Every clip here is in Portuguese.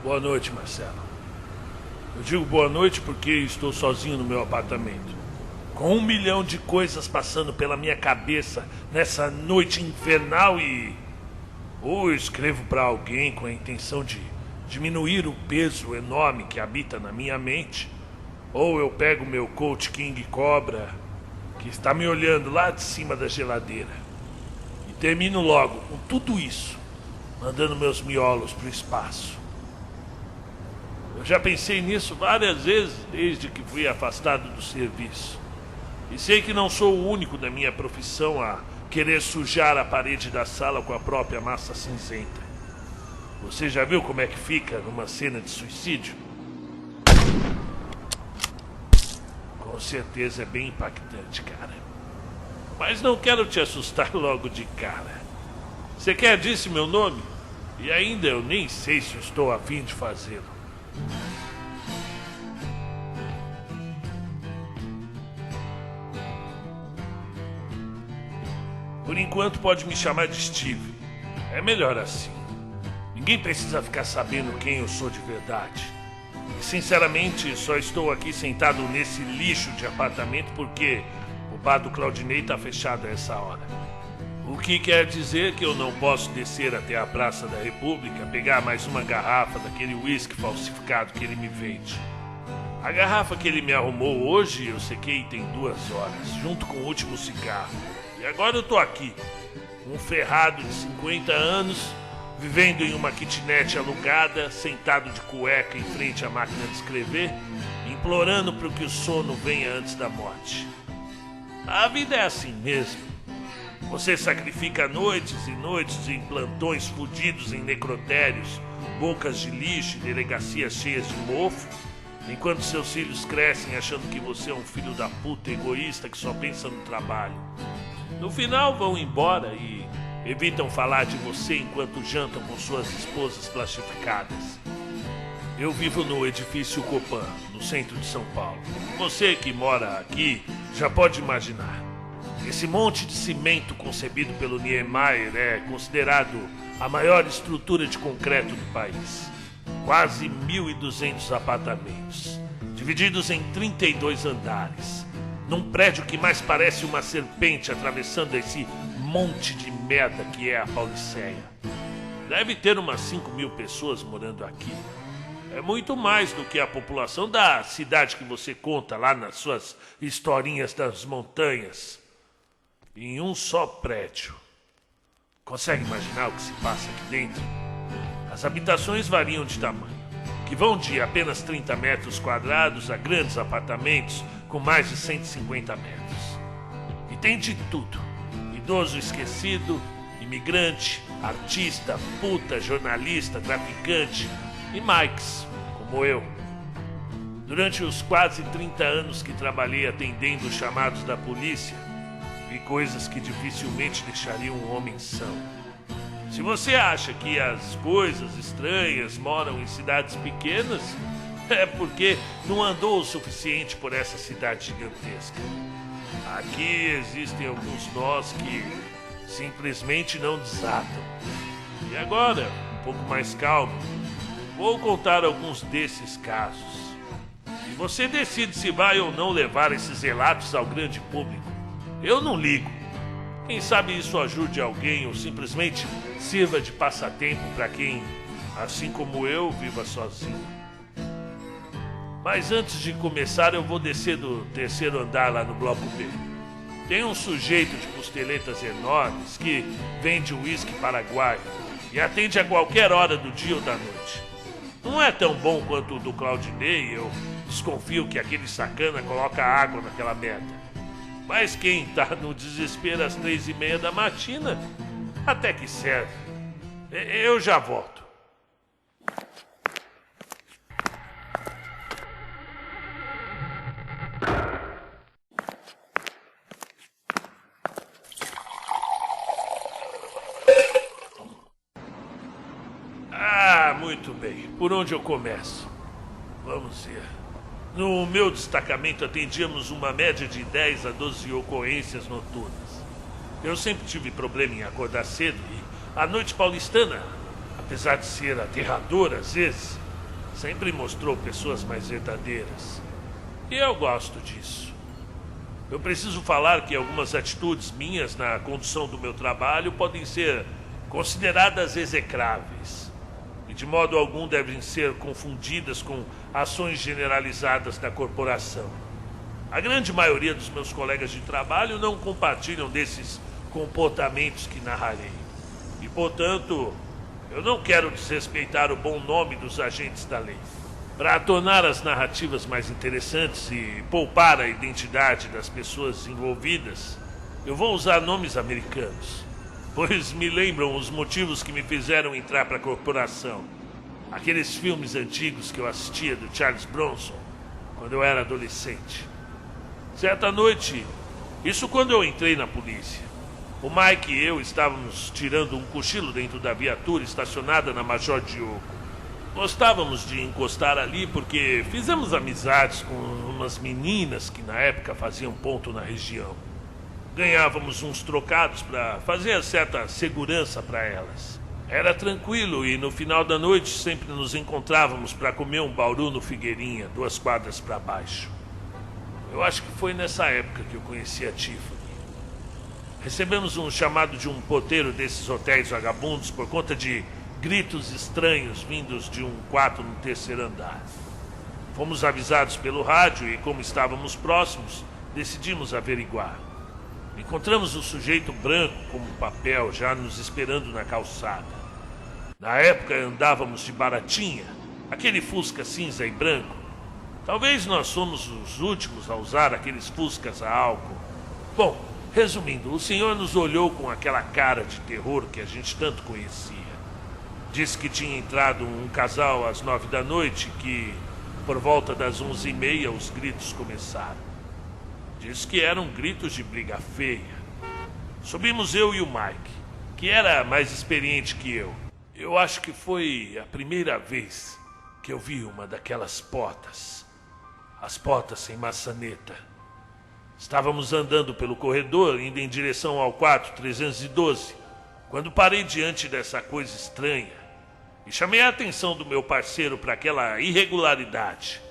Boa noite, Marcelo. Eu digo boa noite porque estou sozinho no meu apartamento. Com 1 milhão de coisas passando pela minha cabeça nessa noite infernal e... Ou eu escrevo para alguém com a intenção de diminuir o peso enorme que habita na minha mente, ou eu pego meu Coach King Cobra, que está me olhando lá de cima da geladeira, e termino logo com tudo isso, mandando meus miolos pro espaço. Eu já pensei nisso várias vezes desde que fui afastado do serviço. E sei que não sou o único da minha profissão a querer sujar a parede da sala com a própria massa cinzenta. Você já viu como é que fica numa cena de suicídio? Com certeza é bem impactante, cara. Mas não quero te assustar logo de cara. Você quer disse meu nome? E ainda eu nem sei se estou a fim de fazê-lo. Por enquanto pode me chamar de Steve. É melhor assim. Ninguém precisa ficar sabendo quem eu sou de verdade. E sinceramente só estou aqui sentado nesse lixo de apartamento porque o bar do Claudinei está fechado a essa hora. O que quer dizer que eu não posso descer até a Praça da República, pegar mais uma garrafa daquele uísque falsificado que ele me vende. A garrafa que ele me arrumou hoje eu sequei tem 2 horas, junto com o último cigarro. E agora eu tô aqui, um ferrado de 50 anos, vivendo em uma kitnet alugada, sentado de cueca em frente à máquina de escrever, implorando para que o sono venha antes da morte. A vida é assim mesmo. Você sacrifica noites e noites em plantões fudidos em necrotérios, bocas de lixo e delegacias cheias de mofo, enquanto seus filhos crescem achando que você é um filho da puta egoísta que só pensa no trabalho. No final vão embora e evitam falar de você enquanto jantam com suas esposas plastificadas. Eu vivo no edifício Copan, no centro de São Paulo. Você que mora aqui já pode imaginar. Esse monte de cimento concebido pelo Niemeyer é considerado a maior estrutura de concreto do país. Quase 1.200 apartamentos, divididos em 32 andares. Num prédio que mais parece uma serpente atravessando esse monte de merda que é a Pauliceia. Deve ter umas 5.000 pessoas morando aqui. É muito mais do que a população da cidade que você conta lá nas suas historinhas das montanhas. Em um só prédio. Consegue imaginar o que se passa aqui dentro? As habitações variam de tamanho, que vão de apenas 30 metros quadrados a grandes apartamentos com mais de 150 metros. E tem de tudo. Idoso esquecido, imigrante, artista, puta, jornalista, traficante e Mikes, como eu. Durante os quase 30 anos que trabalhei atendendo os chamados da polícia, vi coisas que dificilmente deixariam um homem são. Se você acha que as coisas estranhas moram em cidades pequenas, é porque não andou o suficiente por essa cidade gigantesca. Aqui existem alguns nós que simplesmente não desatam. E agora, um pouco mais calmo, vou contar alguns desses casos. E você decide se vai ou não levar esses relatos ao grande público. Eu não ligo. Quem sabe isso ajude alguém ou simplesmente sirva de passatempo para quem, assim como eu, viva sozinho. Mas antes de começar, eu vou descer do 3º andar lá no bloco B. Tem um sujeito de costeletas enormes que vende uísque paraguaio e atende a qualquer hora do dia ou da noite. Não é tão bom quanto o do Claudinei, eu desconfio que aquele sacana coloca água naquela merda. Mas quem tá no desespero às 3h30 da matina, até que serve. Eu já volto. Muito bem. Por onde eu começo? Vamos ver. No meu destacamento atendíamos uma média de 10 a 12 ocorrências noturnas. Eu sempre tive problema em acordar cedo e a noite paulistana, apesar de ser aterradora às vezes, sempre mostrou pessoas mais verdadeiras. E eu gosto disso. Eu preciso falar que algumas atitudes minhas na condução do meu trabalho podem ser consideradas execráveis e de modo algum devem ser confundidas com ações generalizadas da corporação. A grande maioria dos meus colegas de trabalho não compartilham desses comportamentos que narrarei. E, portanto, eu não quero desrespeitar o bom nome dos agentes da lei. Para tornar as narrativas mais interessantes e poupar a identidade das pessoas envolvidas, eu vou usar nomes americanos, pois me lembram os motivos que me fizeram entrar para a corporação. Aqueles filmes antigos que eu assistia do Charles Bronson, quando eu era adolescente. Certa noite, isso quando eu entrei na polícia, o Mike e eu estávamos tirando um cochilo dentro da viatura estacionada na Major Diogo. Gostávamos de encostar ali porque fizemos amizades com umas meninas que na época faziam ponto na região. Ganhávamos uns trocados para fazer certa segurança para elas. Era tranquilo e no final da noite sempre nos encontrávamos para comer um bauru no Figueirinha, 2 quadras para baixo. Eu acho que foi nessa época que eu conheci a Tiffany. Recebemos um chamado de um porteiro desses hotéis vagabundos por conta de gritos estranhos vindos de um quarto no 3º andar. Fomos avisados pelo rádio e, como estávamos próximos, decidimos averiguar. Encontramos o sujeito branco como papel já nos esperando na calçada. Na época andávamos de baratinha, aquele Fusca cinza e branco. Talvez nós somos os últimos a usar aqueles Fuscas a álcool. Bom, resumindo, o senhor nos olhou com aquela cara de terror que a gente tanto conhecia. Disse que tinha entrado um casal às 9 da noite e que, por volta das 11h30, os gritos começaram. Disse que eram gritos de briga feia. Subimos eu e o Mike, que era mais experiente que eu. Eu acho que foi a primeira vez que eu vi uma daquelas portas. As portas sem maçaneta. Estávamos andando pelo corredor, indo em direção ao quarto 312, quando parei diante dessa coisa estranha e chamei a atenção do meu parceiro para aquela irregularidade.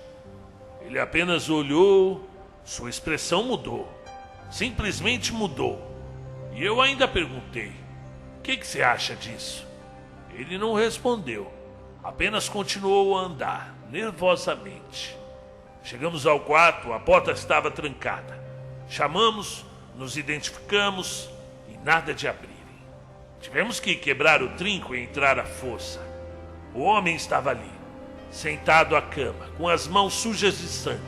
Ele apenas olhou, sua expressão mudou. Simplesmente mudou. E eu ainda perguntei: o que você acha disso? Ele não respondeu, apenas continuou a andar, nervosamente. Chegamos ao quarto, a porta estava trancada. Chamamos, nos identificamos e nada de abrirem. Tivemos que quebrar o trinco e entrar à força. O homem estava ali, sentado à cama, com as mãos sujas de sangue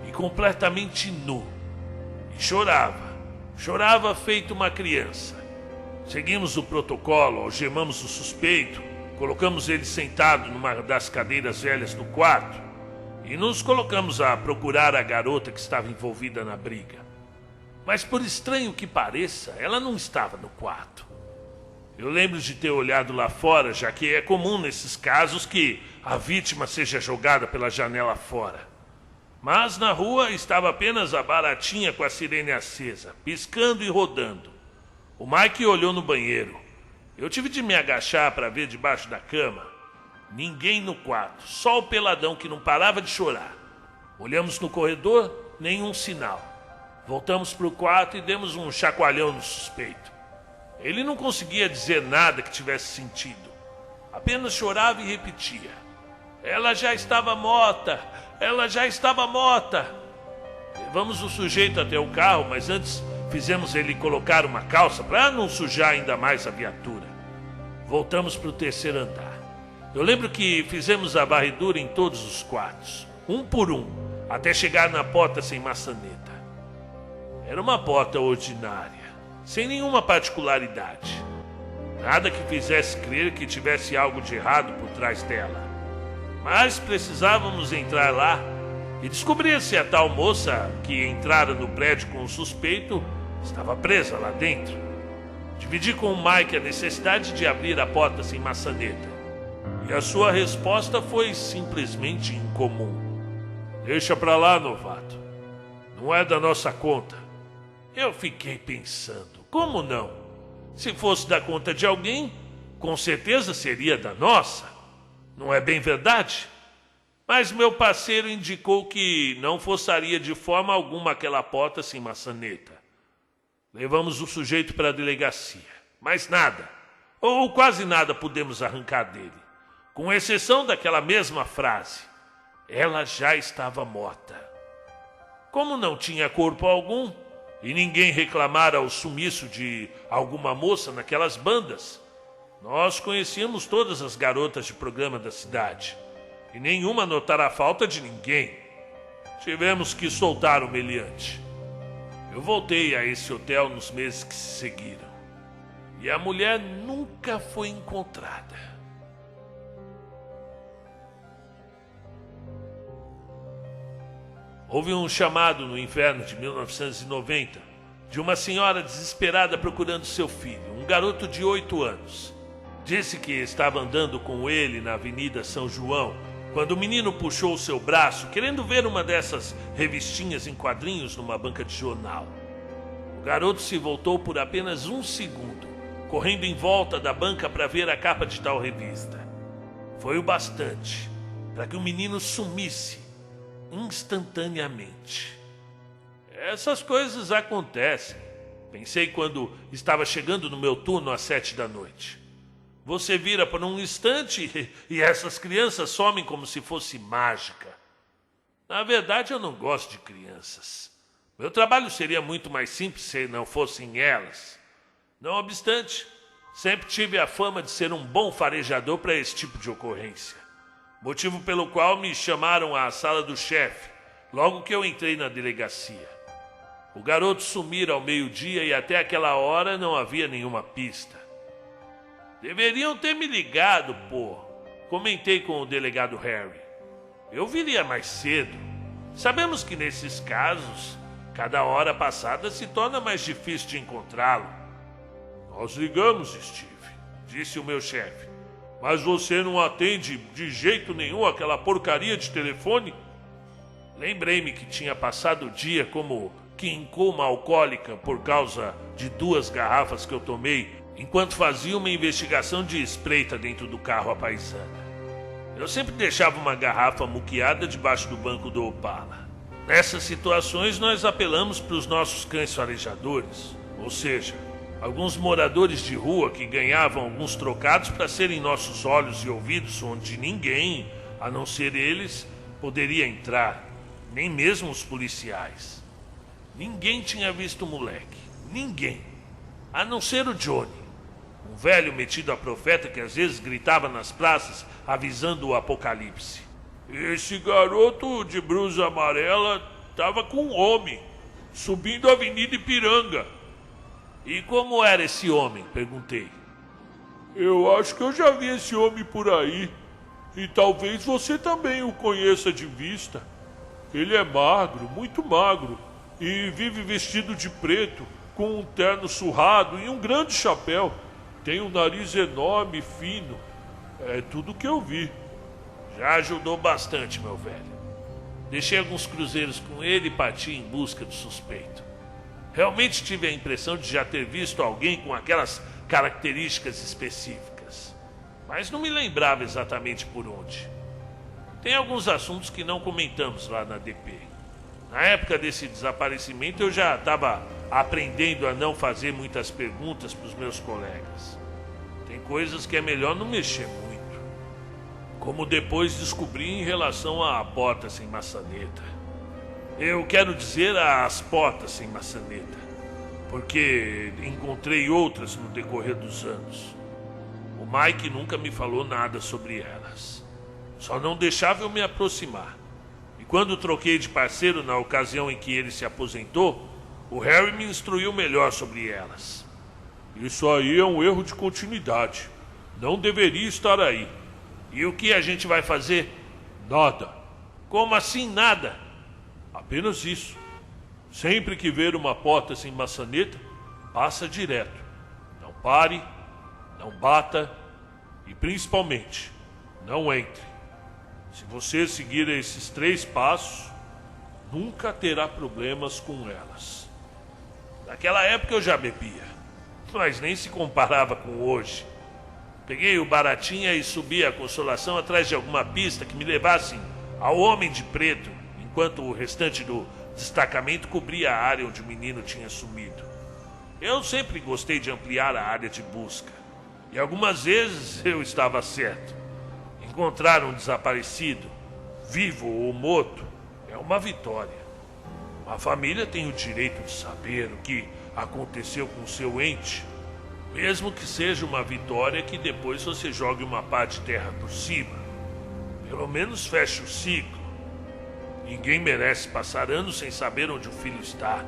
e completamente nu. E chorava feito uma criança. Seguimos o protocolo, algemamos o suspeito, colocamos ele sentado numa das cadeiras velhas do quarto e nos colocamos a procurar a garota que estava envolvida na briga. Mas por estranho que pareça, ela não estava no quarto. Eu lembro de ter olhado lá fora, já que é comum nesses casos que a vítima seja jogada pela janela fora. Mas na rua estava apenas a baratinha com a sirene acesa, piscando e rodando. O Mike olhou no banheiro. Eu tive de me agachar para ver debaixo da cama. Ninguém no quarto, só o peladão que não parava de chorar. Olhamos no corredor, nenhum sinal. Voltamos para o quarto e demos um chacoalhão no suspeito. Ele não conseguia dizer nada que tivesse sentido. Apenas chorava e repetia: ela já estava morta! Ela já estava morta! Levamos o sujeito até o carro, mas antes fizemos ele colocar uma calça para não sujar ainda mais a viatura. Voltamos para o 3º andar. Eu lembro que fizemos a varredura em todos os quartos, um por um, até chegar na porta sem maçaneta. Era uma porta ordinária, sem nenhuma particularidade. Nada que fizesse crer que tivesse algo de errado por trás dela. Mas precisávamos entrar lá e descobrir se a tal moça que entrara no prédio com o suspeito estava presa lá dentro. Dividi com o Mike a necessidade de abrir a porta sem maçaneta. E a sua resposta foi simplesmente incomum. Deixa pra lá, novato. Não é da nossa conta. Eu fiquei pensando, como não? Se fosse da conta de alguém, com certeza seria da nossa. Não é bem verdade? Mas meu parceiro indicou que não forçaria de forma alguma aquela porta sem maçaneta. Levamos o sujeito para a delegacia, mas nada, ou quase nada pudemos arrancar dele, com exceção daquela mesma frase: ela já estava morta. Como não tinha corpo algum, e ninguém reclamara o sumiço de alguma moça naquelas bandas, nós conhecíamos todas as garotas de programa da cidade, e nenhuma notara a falta de ninguém. Tivemos que soltar o meliante. Eu voltei a esse hotel nos meses que se seguiram, e a mulher nunca foi encontrada. Houve um chamado no inverno de 1990 de uma senhora desesperada procurando seu filho, um garoto de 8 anos. Disse que estava andando com ele na Avenida São João, quando o menino puxou o seu braço, querendo ver uma dessas revistinhas em quadrinhos numa banca de jornal. O garoto se voltou por apenas 1 segundo, correndo em volta da banca para ver a capa de tal revista. Foi o bastante para que o menino sumisse instantaneamente. Essas coisas acontecem, pensei quando estava chegando no meu turno às 7 da noite. Você vira por um instante e essas crianças somem como se fosse mágica. Na verdade, eu não gosto de crianças. Meu trabalho seria muito mais simples se não fossem elas. Não obstante, sempre tive a fama de ser um bom farejador para esse tipo de ocorrência. Motivo pelo qual me chamaram à sala do chefe, logo que eu entrei na delegacia. O garoto sumira ao meio-dia e até aquela hora não havia nenhuma pista. Deveriam ter me ligado, pô. Comentei com o delegado Harry. Eu viria mais cedo. Sabemos que nesses casos, cada hora passada se torna mais difícil de encontrá-lo. Nós ligamos, Steve, disse o meu chefe. Mas você não atende de jeito nenhum aquela porcaria de telefone? Lembrei-me que tinha passado o dia como quincou uma alcoólica por causa de 2 garrafas que eu tomei enquanto fazia uma investigação de espreita dentro do carro à paisana. Eu sempre deixava uma garrafa muqueada debaixo do banco do Opala. Nessas situações nós apelamos para os nossos cães farejadores, ou seja, alguns moradores de rua que ganhavam alguns trocados para serem nossos olhos e ouvidos onde ninguém, a não ser eles, poderia entrar, nem mesmo os policiais. Ninguém tinha visto o moleque, ninguém, a não ser o Johnny, um velho metido a profeta que às vezes gritava nas praças avisando o apocalipse. Esse garoto de blusa amarela estava com um homem, subindo a Avenida Ipiranga. E como era esse homem? Perguntei. Eu acho que eu já vi esse homem por aí, e talvez você também o conheça de vista. Ele é magro, muito magro, e vive vestido de preto, com um terno surrado e um grande chapéu. Tem um nariz enorme e fino. É tudo que eu vi. Já ajudou bastante, meu velho. Deixei alguns cruzeiros com ele e parti em busca do suspeito. Realmente tive a impressão de já ter visto alguém com aquelas características específicas. Mas não me lembrava exatamente por onde. Tem alguns assuntos que não comentamos lá na DP. Na época desse desaparecimento eu já estava aprendendo a não fazer muitas perguntas para os meus colegas. Tem coisas que é melhor não mexer muito. Como depois descobri em relação à porta sem maçaneta. Eu quero dizer as portas sem maçaneta, porque encontrei outras no decorrer dos anos. O Mike nunca me falou nada sobre elas. Só não deixava eu me aproximar. E quando troquei de parceiro na ocasião em que ele se aposentou, o Harry me instruiu melhor sobre elas. Isso aí é um erro de continuidade. Não deveria estar aí. E o que a gente vai fazer? Nada. Como assim nada? Apenas isso. Sempre que ver uma porta sem maçaneta, passa direto. Não pare, não bata e principalmente, não entre. Se você seguir esses 3 passos, nunca terá problemas com elas. Naquela época eu já bebia, mas nem se comparava com hoje. Peguei o Baratinha e subi a Consolação atrás de alguma pista que me levasse ao homem de preto, enquanto o restante do destacamento cobria a área onde o menino tinha sumido. Eu sempre gostei de ampliar a área de busca, e algumas vezes eu estava certo. Encontrar um desaparecido, vivo ou morto, é uma vitória. A família tem o direito de saber o que aconteceu com seu ente, mesmo que seja uma vitória que depois você jogue uma pá de terra por cima. Pelo menos feche o ciclo. Ninguém merece passar anos sem saber onde o filho está.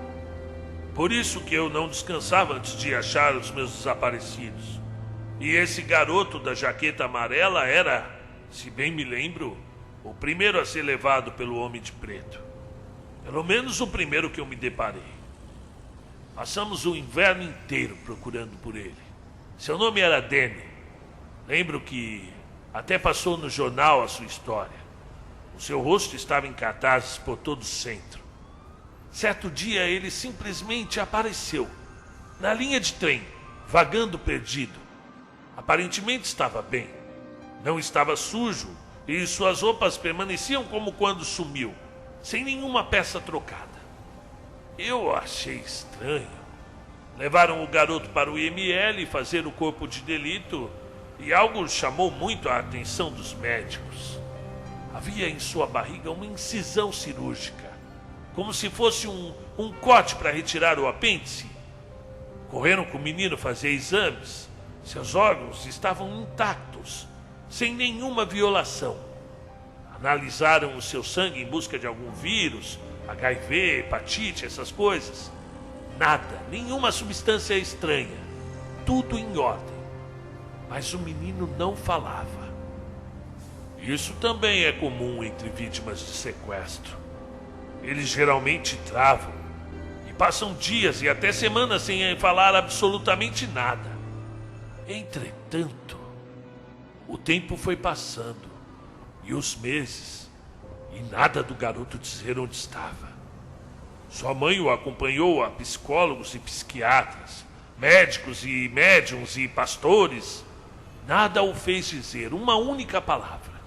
Por isso que eu não descansava antes de achar os meus desaparecidos. E esse garoto da jaqueta amarela era, se bem me lembro, o primeiro a ser levado pelo homem de preto. Pelo menos o primeiro que eu me deparei. Passamos o inverno inteiro procurando por ele. Seu nome era Danny. Lembro que até passou no jornal a sua história. O seu rosto estava em cartazes por todo o centro. Certo dia ele simplesmente apareceu, na linha de trem, vagando perdido. Aparentemente estava bem. Não estava sujo e suas roupas permaneciam como quando sumiu, sem nenhuma peça trocada. Eu achei estranho. Levaram o garoto para o IML fazer o corpo de delito e algo chamou muito a atenção dos médicos. Havia em sua barriga uma incisão cirúrgica, como se fosse um corte para retirar o apêndice. Correram com o menino fazer exames. Seus órgãos estavam intactos, sem nenhuma violação. Analisaram o seu sangue em busca de algum vírus, HIV, hepatite, essas coisas. Nada, nenhuma substância estranha. Tudo em ordem. Mas o menino não falava. Isso também é comum entre vítimas de sequestro. Eles geralmente travam e passam dias e até semanas sem falar absolutamente nada. Entretanto, o tempo foi passando e os meses e nada do garoto dizer onde estava. Sua mãe o acompanhou a psicólogos e psiquiatras, médicos e médiuns e pastores. Nada o fez dizer uma única palavra.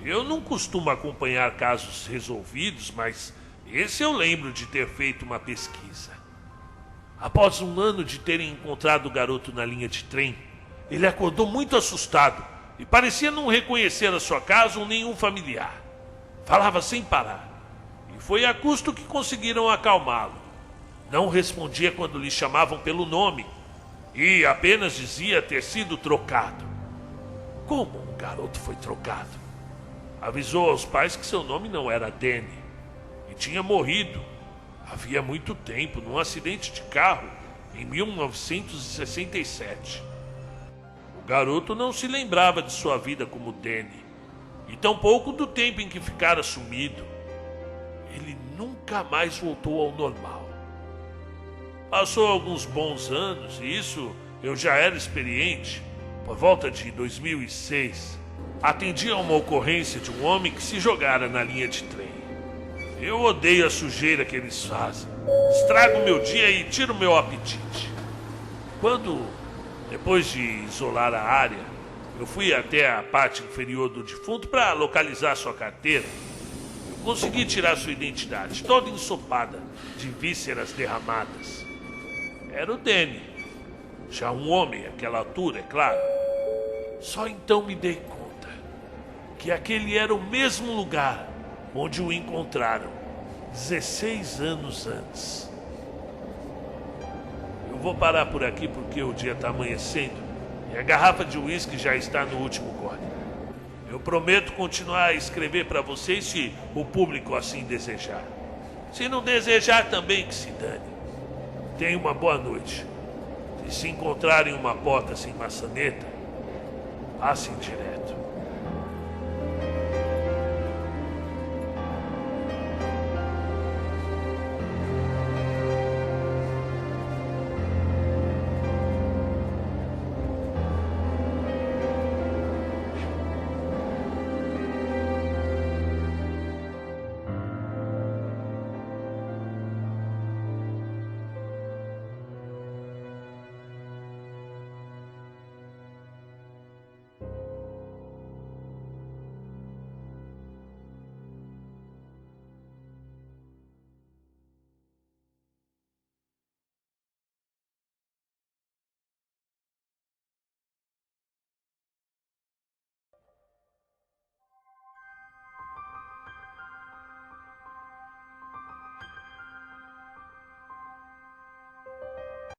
Eu não costumo acompanhar casos resolvidos, mas esse eu lembro de ter feito uma pesquisa. Após um ano de terem encontrado o garoto na linha de trem, ele acordou muito assustado e parecia não reconhecer a sua casa ou nenhum familiar. Falava sem parar. Foi a custo que conseguiram acalmá-lo. Não respondia quando lhe chamavam pelo nome e apenas dizia ter sido trocado. Como um garoto foi trocado? Avisou aos pais que seu nome não era Danny e tinha morrido havia muito tempo num acidente de carro em 1967. O garoto não se lembrava de sua vida como Danny e tampouco do tempo em que ficara sumido. Ele nunca mais voltou ao normal. Passou alguns bons anos e isso eu já era experiente. Por volta de 2006, atendi a uma ocorrência de um homem que se jogara na linha de trem. Eu odeio a sujeira que eles fazem. Estrago o meu dia e tiro o meu apetite. Quando, depois de isolar a área, eu fui até a parte inferior do defunto para localizar sua carteira, consegui tirar sua identidade, toda ensopada, de vísceras derramadas. Era o Danny. Já um homem, àquela altura, é claro. Só então me dei conta que aquele era o mesmo lugar onde o encontraram 16 anos antes. Eu vou parar por aqui porque o dia está amanhecendo e a garrafa de uísque já está no último gole. Eu prometo continuar a escrever para vocês se o público assim desejar. Se não desejar, também que se dane. Tenha uma boa noite. E se encontrarem uma porta sem maçaneta, passem direto.